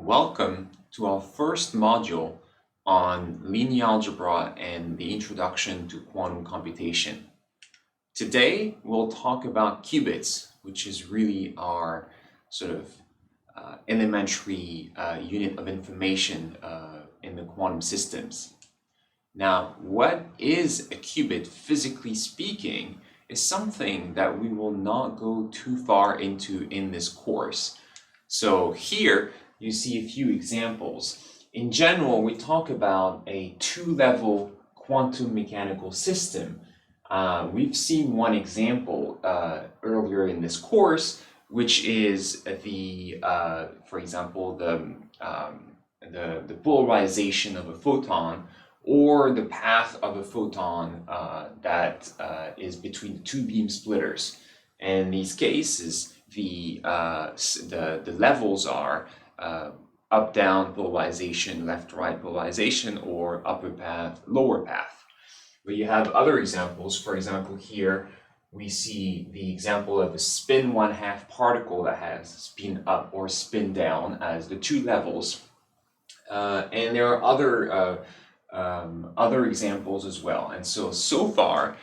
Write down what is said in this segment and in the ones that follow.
Welcome to our first module on linear algebra and the introduction to quantum computation. Today, we'll talk about qubits, which is really our sort of elementary unit of information in the quantum systems. Now, what is a qubit, physically speaking, is something that we will not go too far into in this course. So here, you see a few examples. In general, we talk about a two-level quantum mechanical system. We've seen one example earlier in this course, which is for example, the polarization of a photon or the path of a photon that is between the two beam splitters. And in these cases, the levels are up-down polarization, left-right polarization, or upper path, lower path. But you have other examples. For example, here we see the example of a spin 1/2 particle that has spin up or spin down as the two levels. And there are other examples as well. And so far,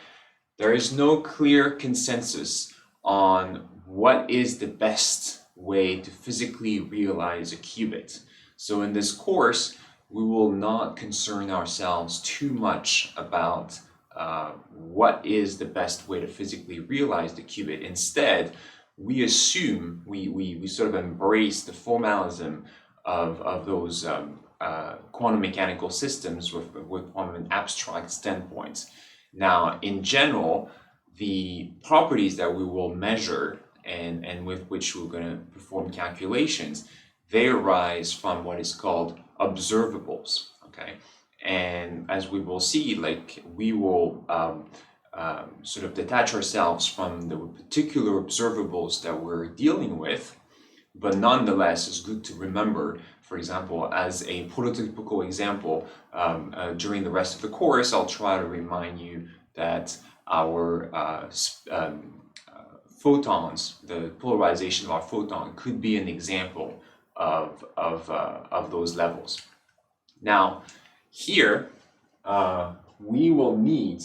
there is no clear consensus on what is the best way to physically realize a qubit. So in this course, we will not concern ourselves too much about what is the best way to physically realize the qubit. Instead, we assume, we sort of embrace the formalism of those quantum mechanical systems from an abstract standpoint. Now, in general, the properties that we will measure and with which we're going to perform calculations, they arise from what is called observables, okay? And as we will see, like, we will sort of detach ourselves from the particular observables that we're dealing with, but nonetheless, it's good to remember, for example, as a prototypical example, during the rest of the course, I'll try to remind you that our photons, the polarization of our photon, could be an example of those levels. Now, here we will need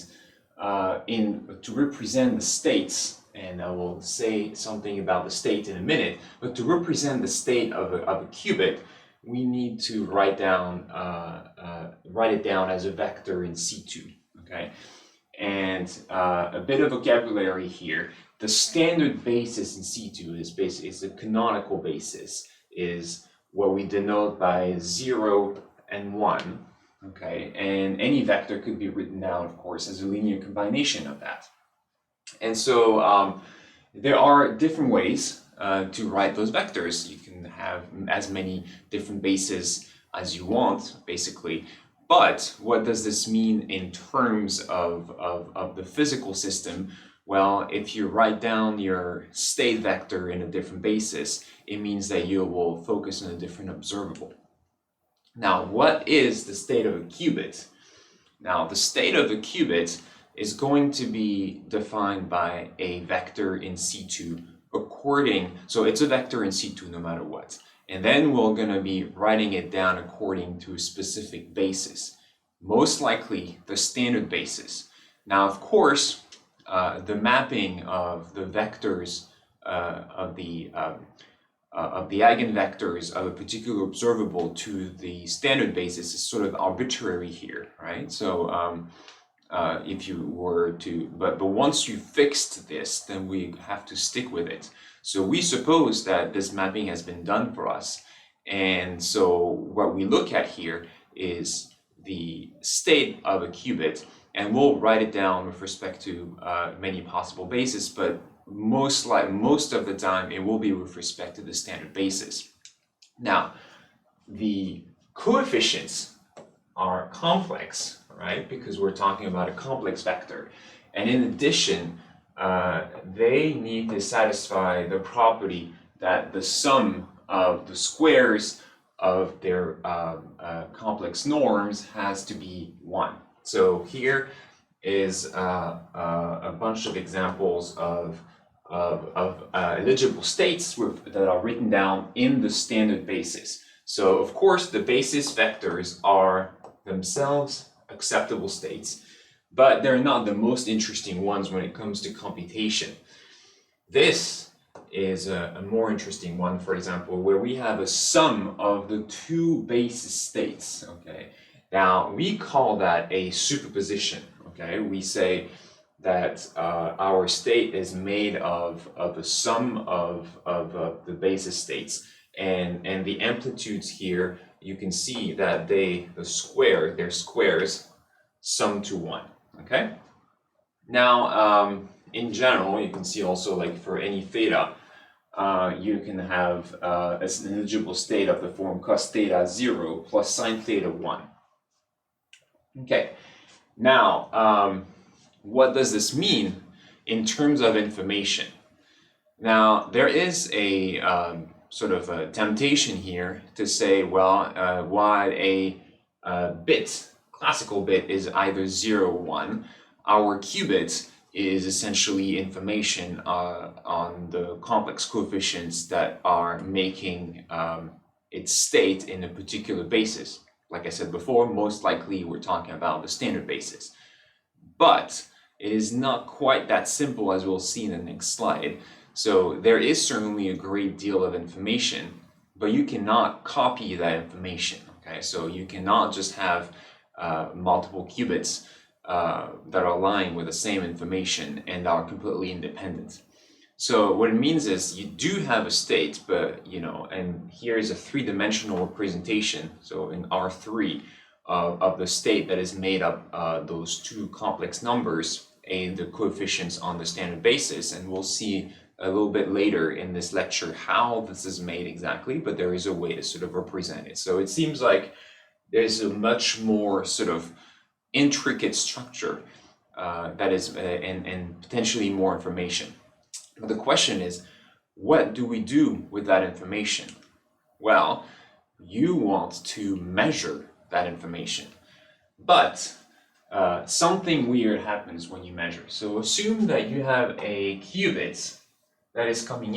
to represent the states, and I will say something about the state in a minute. But to represent the state of a qubit, we need to write it down as a vector in C2. Okay, and a bit of vocabulary here. The standard basis in C2 is the canonical basis, is what we denote by 0 and 1, okay? And any vector could be written down, of course, as a linear combination of that. And so there are different ways to write those vectors. You can have as many different bases as you want, basically. But what does this mean in terms of the physical system? Well, if you write down your state vector in a different basis, it means that you will focus on a different observable. Now, what is the state of a qubit? Now, the state of a qubit is going to be defined by a vector in C2 so it's a vector in C2 no matter what. And then we're going to be writing it down according to a specific basis, most likely the standard basis. Now, of course, the mapping of the vectors of the eigenvectors of a particular observable to the standard basis is sort of arbitrary here, right? So if you were to, but once you fixed this, then we have to stick with it. So we suppose that this mapping has been done for us. And so what we look at here is the state of a qubit, and we'll write it down with respect to many possible bases, but most of the time it will be with respect to the standard basis. Now, the coefficients are complex, right? Because we're talking about a complex vector. And in addition, they need to satisfy the property that the sum of the squares of their complex norms has to be 1. So here is a bunch of examples of eligible states that are written down in the standard basis. So of course, the basis vectors are themselves acceptable states, but they're not the most interesting ones when it comes to computation. This is a more interesting one, for example, where we have a sum of the two basis states, okay? Now, we call that a superposition, okay? We say that our state is made of the sum of the basis states, and the amplitudes here, you can see that their squares sum to 1, okay? Now, in general, you can see also, like for any theta, you can have an eligible state of the form cos theta 0 plus sine theta 1. Okay, now what does this mean in terms of information? Now, there is a sort of a temptation here to say, well, while a classical bit is either 0 or 1, our qubit is essentially information on the complex coefficients that are making its state in a particular basis. Like I said before, most likely we're talking about the standard basis. But it is not quite that simple, as we'll see in the next slide. So there is certainly a great deal of information, but you cannot copy that information, okay? So you cannot just have multiple qubits that are aligned with the same information and are completely independent. So what it means is you do have a state, but and here is a three-dimensional representation. So in R3 of the state that is made up those two complex numbers and the coefficients on the standard basis, and we'll see a little bit later in this lecture how this is made exactly, but there is a way to sort of represent it. So it seems like there's a much more sort of intricate structure that is and potentially more information. But the question is, what do we do with that information? Well, you want to measure that information, but something weird happens when you measure. So assume that you have a qubit that is coming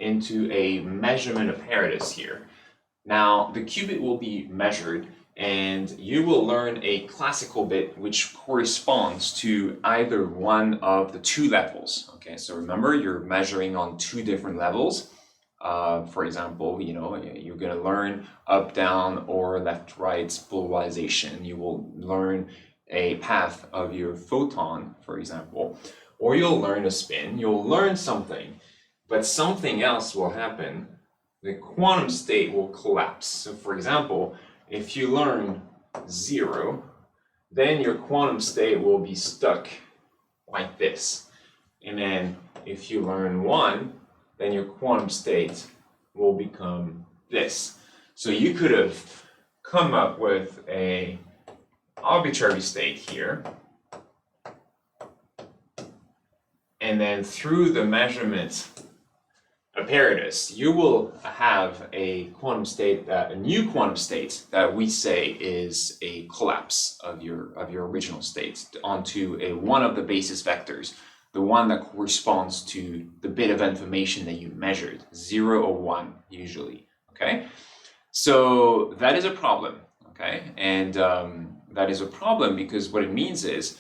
into a measurement apparatus here. Now, the qubit will be measured, and you will learn a classical bit which corresponds to either one of the two levels. Okay, so remember, you're measuring on two different levels. For example, you're going to learn up, down, or left, right polarization. You will learn a path of your photon, for example, or you'll learn a spin. You'll learn something, but something else will happen. The quantum state will collapse. So for example, if you learn 0, then your quantum state will be stuck like this. And then if you learn 1, then your quantum state will become this. So you could have come up with an arbitrary state here. And then through the measurement apparatus, you will have a quantum state, a new quantum state that we say is a collapse of your original state onto one of the basis vectors, the one that corresponds to the bit of information that you measured, 0 or 1 usually. Okay, so that is a problem. Okay, and that is a problem because what it means is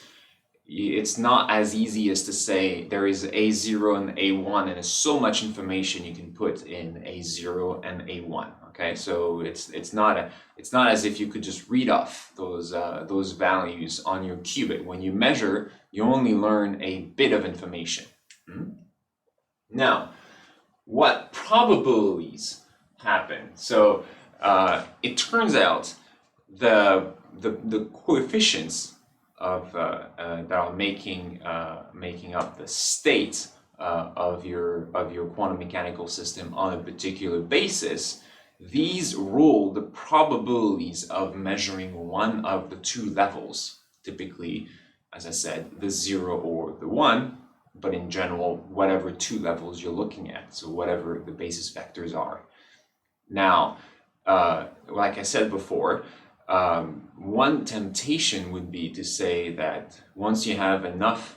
it's not as easy as to say there is A0 and A1 and there's so much information you can put in A0 and A1. Okay, so it's not as if you could just read off those values on your qubit. When you measure, you only learn a bit of information. Now, what probabilities happen? So it turns out the coefficients that are making up the state of your quantum mechanical system on a particular basis, these rule the probabilities of measuring one of the two levels, typically, as I said, the 0 or the 1, but in general, whatever two levels you're looking at, so whatever the basis vectors are. Now, like I said before, one temptation would be to say that once you have enough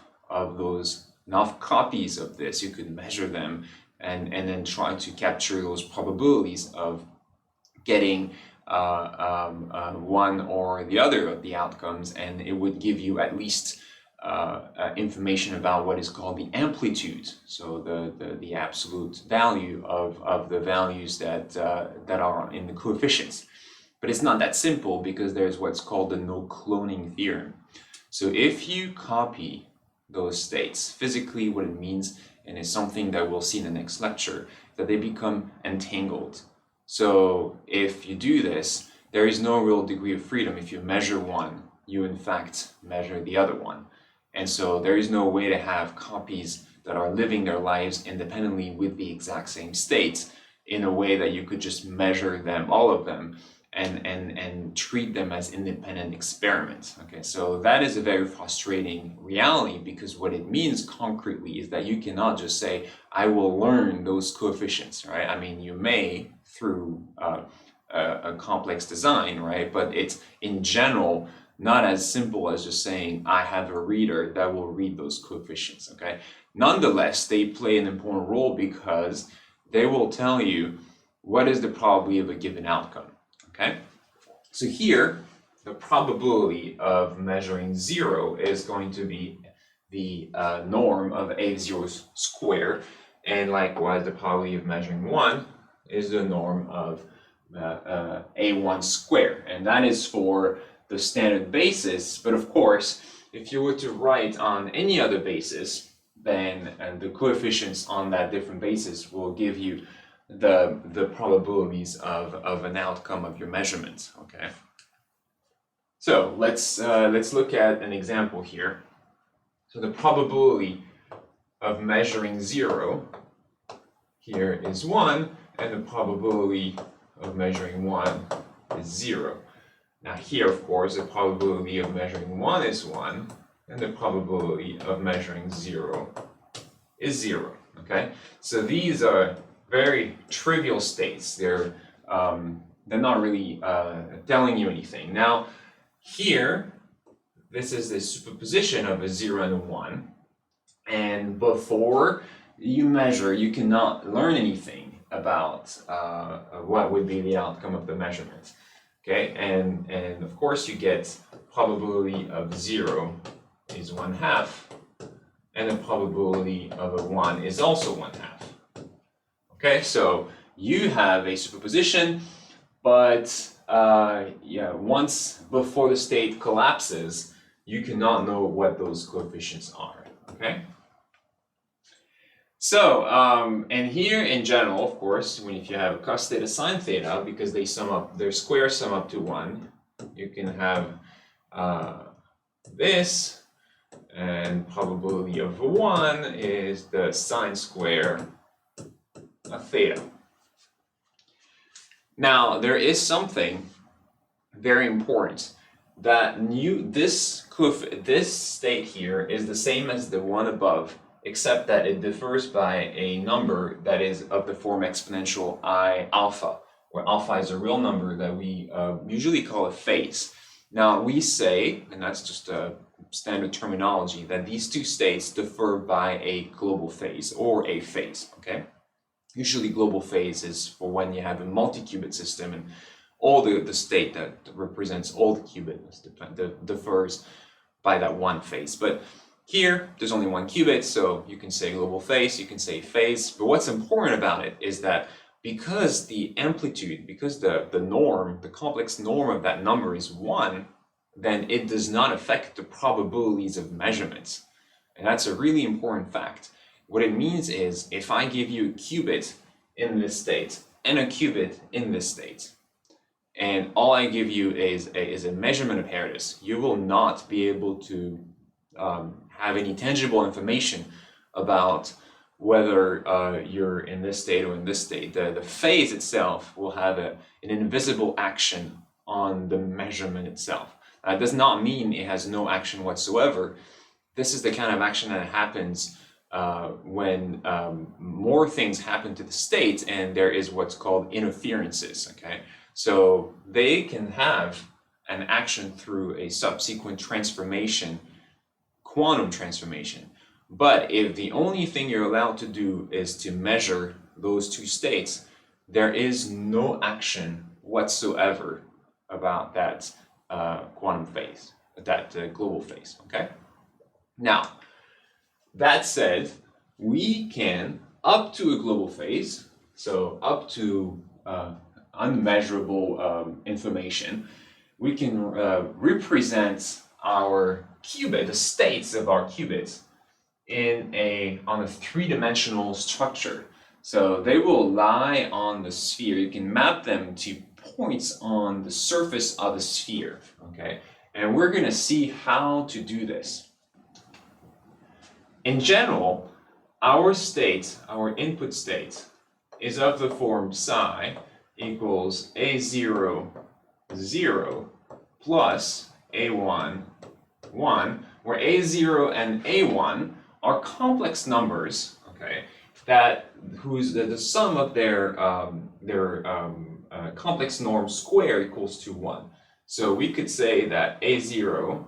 copies of this, you could measure them and then try to capture those probabilities of getting one or the other of the outcomes, and it would give you at least information about what is called the amplitude, so the absolute value of the values that are in the coefficients. But it's not that simple, because there's what's called the no cloning theorem. So if you copy those states, physically what it means, and it's something that we'll see in the next lecture, that they become entangled. So if you do this, there is no real degree of freedom. If you measure one, you in fact measure the other one. And so there is no way to have copies that are living their lives independently with the exact same state in a way that you could just measure them, all of them, and treat them as independent experiments. Okay, so that is a very frustrating reality, because what it means concretely is that you cannot just say, I will learn those coefficients, right? I mean, you may through a complex design, right? But it's in general not as simple as just saying, I have a reader that will read those coefficients, okay? Nonetheless, they play an important role, because they will tell you what is the probability of a given outcome. Okay, so here the probability of measuring 0 is going to be the norm of A0 squared, and likewise the probability of measuring 1 is the norm of A1 squared, and that is for the standard basis. But of course, if you were to write on any other basis, then the coefficients on that different basis will give you the probabilities of an outcome of your measurements. Okay, so let's look at an example here. So the probability of measuring 0 here is 1, and the probability of measuring 1 is 0. Now here, of course, the probability of measuring 1 is 1, and the probability of measuring 0 is 0. Okay, so these are very trivial states. They're not really telling you anything. Now here, this is the superposition of a 0 and a 1, and before you measure, you cannot learn anything about what would be the outcome of the measurement. Okay, and of course you get probability of 0 is 1/2, and the probability of a 1 is also 1/2. Okay, so you have a superposition, but once before the state collapses, you cannot know what those coefficients are. Okay, so and here in general, of course, if you have a cos theta sine theta, because they sum up, their squares sum up to 1, you can have this, and probability of 1 is the sine square of theta. Now there is something very important, that this state here is the same as the one above, except that it differs by a number that is of the form exponential I alpha, where alpha is a real number that we usually call a phase. Now we say, and that's just a standard terminology, that these two states differ by a global phase or a phase. Okay, usually global phase is for when you have a multi-qubit system, and all the state that represents all the qubits differs by that one phase. But here, there's only one qubit, so you can say global phase, you can say phase. But what's important about it is that because the amplitude, because the norm, the complex norm of that number is 1, then it does not affect the probabilities of measurements. And that's a really important fact. What it means is, if I give you a qubit in this state and a qubit in this state, and all I give you is a measurement apparatus, you will not be able to have any tangible information about whether you're in this state or in this state. The phase itself will have an invisible action on the measurement itself. That does not mean it has no action whatsoever. This is the kind of action that happens when more things happen to the state, and there is what's called interferences. Okay, so they can have an action through a subsequent transformation, quantum transformation. But if the only thing you're allowed to do is to measure those two states, there is no action whatsoever about that quantum phase, that global phase, okay? Now, that said, we can, up to a global phase, so up to unmeasurable information, we can represent our qubit, the states of our qubits, on a three-dimensional structure. So they will lie on the sphere. You can map them to points on the surface of the sphere, okay? And we're going to see how to do this. In general, our state, our input state, is of the form psi equals A0, 0 plus A1, 1, where A0 and A1 are complex numbers, okay, that whose the sum of their complex norm square equals to 1. So we could say that A0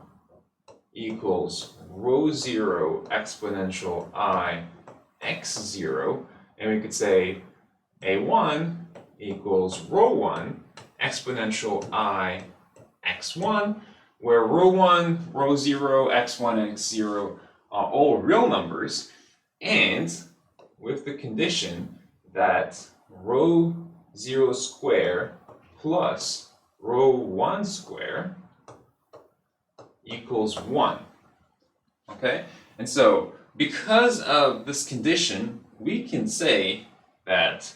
equals rho 0 exponential I x0, and we could say A1 equals rho 1 exponential I x1, where rho 1, rho 0, x1, x0 are all real numbers, and with the condition that rho 0 square plus rho 1 square equals 1. Okay? And so, because of this condition, we can say that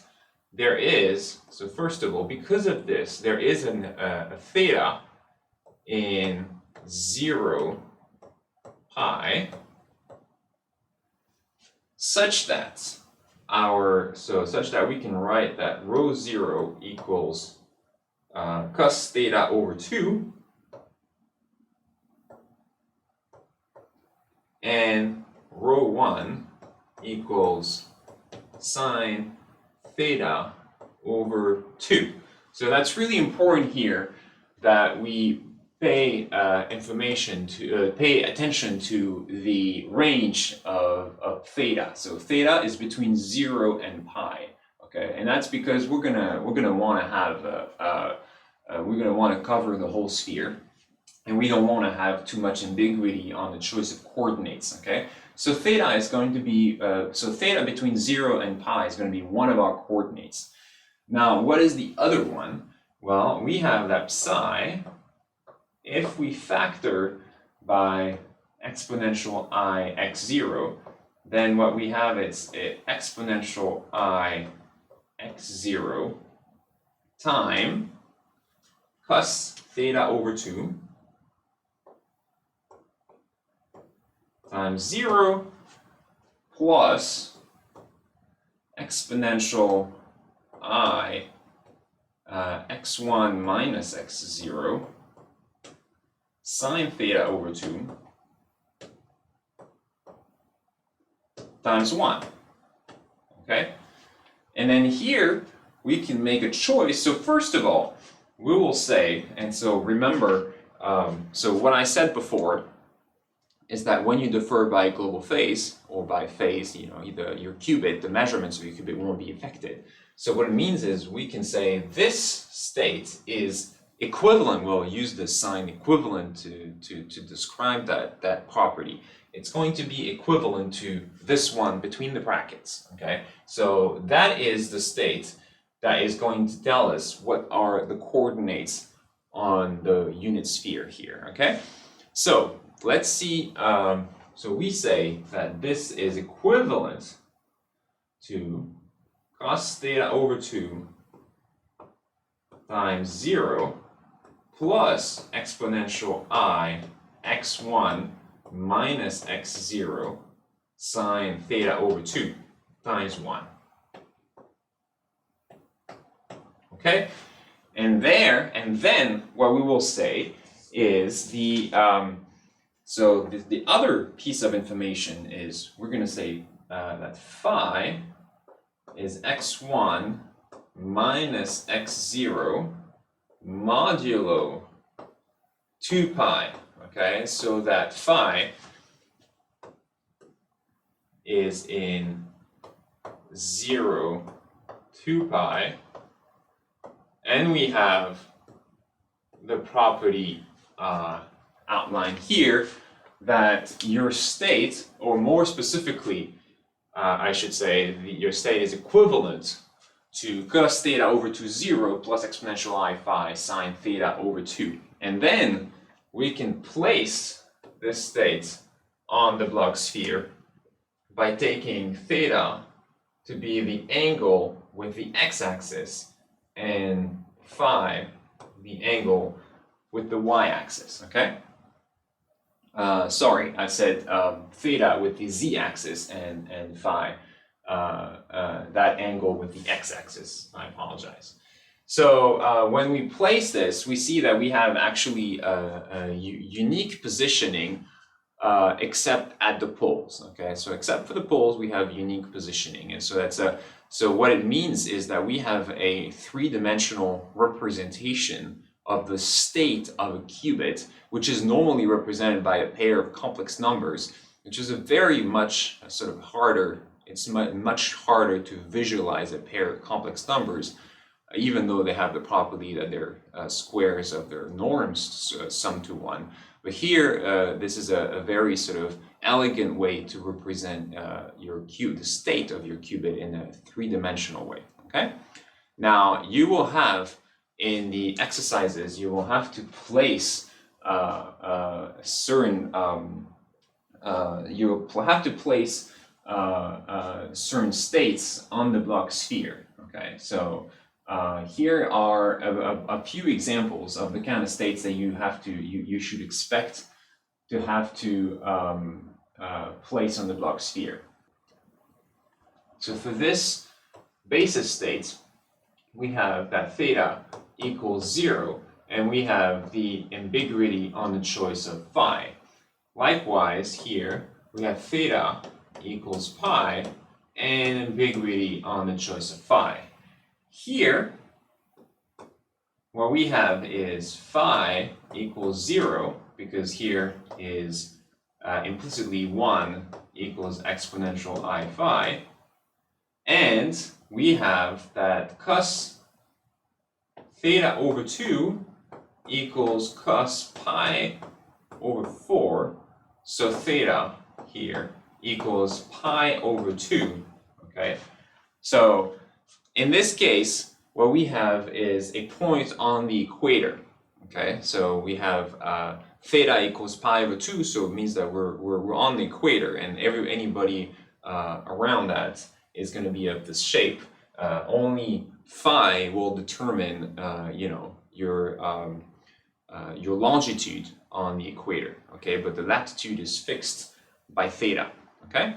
there is, so first of all, because of this, there is a theta in 0 pi such that we can write that rho 0 equals cos theta over 2, and rho 1 equals sine theta over 2. So that's really important here that we pay pay attention to the range of theta. So theta is between 0 and pi. Okay, and that's because we're gonna want to have we're gonna want to cover the whole sphere, and we don't want to have too much ambiguity on the choice of coordinates. Okay, so theta is going to be theta between 0 and pi is going to be one of our coordinates. Now, what is the other one? Well, we have that psi. If we factor by exponential I x0, then what we have is exponential I x0 time cos theta over 2 times 0 plus exponential I x1 minus x0 sine theta over 2 times 1. Okay? And then here we can make a choice. So first of all, we will say, and so remember, so what I said before is that when you defer by global phase or by phase, either your qubit, the measurements of your qubit won't be affected. So what it means is we can say this state is equivalent. We'll use the sign equivalent to describe that property. It's going to be equivalent to this one between the brackets. Okay, so that is the state that is going to tell us what are the coordinates on the unit sphere here. Okay, so let's see. So we say that this is equivalent to cos theta over 2 times 0 plus exponential I x1 minus x0 sine theta over 2 times 1. Okay, and then what we will say is the other piece of information is we're going to say that phi is x1 minus x0 modulo 2 pi. Okay, so that phi is in 0, 2 pi And we have the property outlined here that your state, or more specifically, I should say, your state is equivalent to cos theta over 2 0 plus exponential I phi sine theta over 2. And then we can place this state on the Bloch sphere by taking theta to be the angle with the x-axis and phi the angle with the y-axis, okay? Sorry, I said theta with the z-axis and phi, that angle with the x-axis. I apologize. So when we place this, we see that we have actually a unique positioning except at the poles, okay? So except for the poles, we have unique positioning. And so so what it means is that we have a three-dimensional representation of the state of a qubit, which is normally represented by a pair of complex numbers, which is a very much sort of harder, it's much harder to visualize a pair of complex numbers, even though they have the property that they're squares of their norms sum to 1. But here, this is a very sort of elegant way to represent the state of your qubit in a three-dimensional way, okay? Now, you will have, in the exercises, you will have to place certain certain states on the Bloch sphere, okay? So here are a few examples of the kind of states that you should expect to have to place on the Bloch sphere. So for this basis state, we have that theta equals 0, and we have the ambiguity on the choice of phi. Likewise, here we have theta equals pi and ambiguity on the choice of phi. Here, what we have is phi equals 0, because here is implicitly 1 equals exponential I phi, and we have that cos theta over 2 equals cos pi over 4, so theta here equals pi over 2, okay? So in this case, what we have is a point on the equator, okay? So we have theta equals pi over 2, so it means that we're on the equator, and anybody around that is going to be of this shape. Only phi will determine, your longitude on the equator, okay? But the latitude is fixed by theta, okay?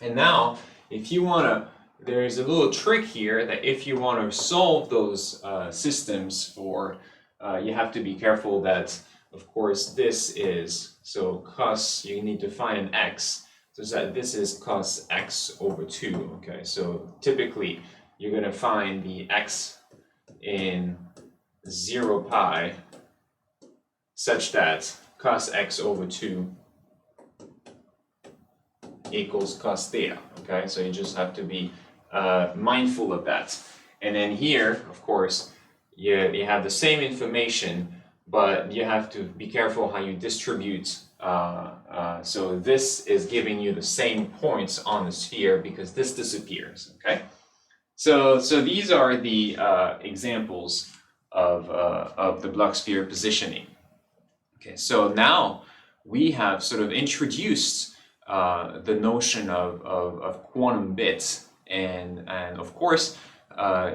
And now, if you want to, there's a little trick here that if you want to solve those systems for, you have to be careful that, of course, this is, so cos, you need to find an x, so that this is cos x over 2, okay? So typically, you're going to find the x in 0 pi such that cos x over 2 equals cos theta, okay? So you just have to be mindful of that. And then here, of course, you have the same information, but you have to be careful how you distribute. So this is giving you the same points on the sphere because this disappears, okay? So these are the examples of the Bloch sphere positioning. Okay, so now we have sort of introduced the notion of quantum bits, and of course,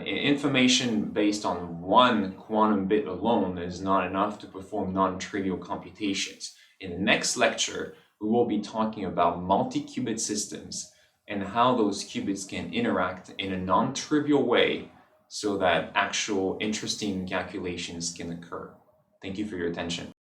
information based on one quantum bit alone is not enough to perform non-trivial computations. In the next lecture, we will be talking about multi-qubit systems and how those qubits can interact in a non-trivial way so that actual interesting calculations can occur. Thank you for your attention.